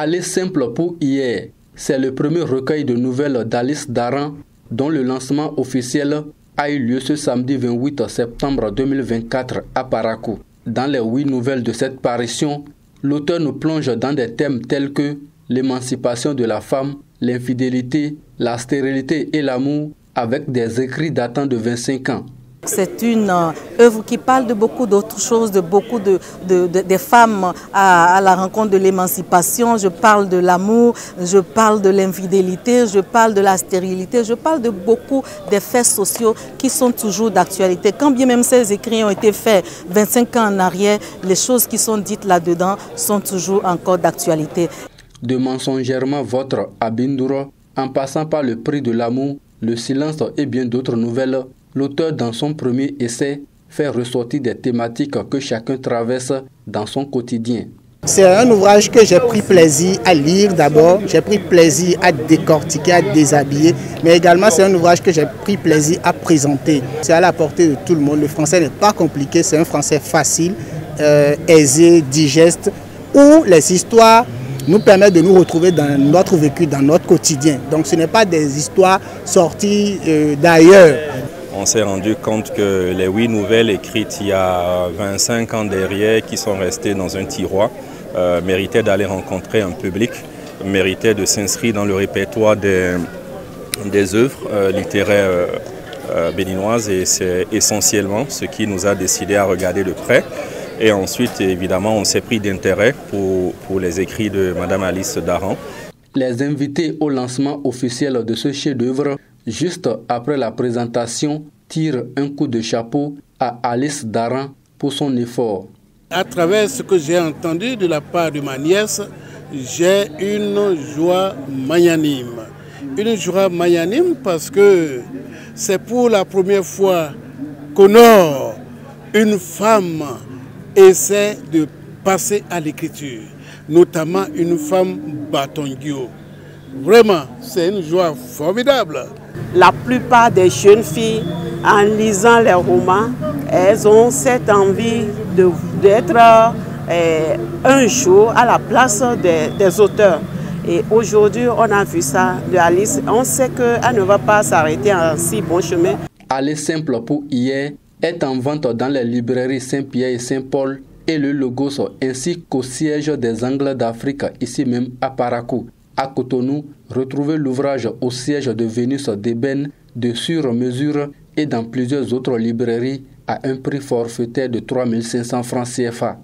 Aller simple pour hier, c'est le premier recueil de nouvelles d'Alice Daran dont le lancement officiel a eu lieu ce samedi 28 septembre 2024 à Parakou. Dans les 8 nouvelles de cette parution, l'auteur nous plonge dans des thèmes tels que l'émancipation de la femme, l'infidélité, la stérilité et l'amour, avec des écrits datant de 25 ans. C'est une œuvre qui parle de beaucoup d'autres choses, de beaucoup des femmes à la rencontre de l'émancipation. Je parle de l'amour, je parle de l'infidélité, je parle de la stérilité, je parle de beaucoup des faits sociaux qui sont toujours d'actualité. Quand bien même ces écrits ont été faits 25 ans en arrière, les choses qui sont dites là-dedans sont toujours encore d'actualité. De Mensongèrement votre à Bindoura, en passant par Le Prix de l'amour, Le silence et bien d'autres nouvelles, l'auteur, dans son premier essai, fait ressortir des thématiques que chacun traverse dans son quotidien. C'est un ouvrage que j'ai pris plaisir à lire d'abord, j'ai pris plaisir à décortiquer, à déshabiller, mais également c'est un ouvrage que j'ai pris plaisir à présenter. C'est à la portée de tout le monde. Le français n'est pas compliqué, c'est un français facile, aisé, digeste, où les histoires nous permettent de nous retrouver dans notre vécu, dans notre quotidien. Donc ce n'est pas des histoires sorties d'ailleurs. On s'est rendu compte que les 8 nouvelles écrites il y a 25 ans derrière, qui sont restées dans un tiroir, méritaient d'aller rencontrer un public, méritaient de s'inscrire dans le répertoire des œuvres littéraires béninoises. Et c'est essentiellement ce qui nous a décidé à regarder de près. Et ensuite, évidemment, on s'est pris d'intérêt pour les écrits de Mme Alice Daran. Les invités au lancement officiel de ce chef-d'œuvre, juste après la présentation, tirent un coup de chapeau à Alice Daran pour son effort. À travers ce que j'ai entendu de la part de ma nièce, j'ai une joie magnanime. Une joie magnanime parce que c'est pour la première fois qu'Honore, une femme, essaie de passer à l'écriture, notamment une femme Batongio. Vraiment, c'est une joie formidable. La plupart des jeunes filles, en lisant les romans, elles ont cette envie d'être un jour à la place des auteurs. Et aujourd'hui, on a vu ça de Alice. On sait qu'elle ne va pas s'arrêter en si bon chemin. Aller simple pour hier est en vente dans les librairies Saint-Pierre et Saint-Paul et le Logos, ainsi qu'au siège des Angles d'Afrique, ici même à Parakou. À Cotonou, retrouvez l'ouvrage au siège de Vénus d'Ébène, de sur-mesure et dans plusieurs autres librairies à un prix forfaitaire de 3 500 francs CFA.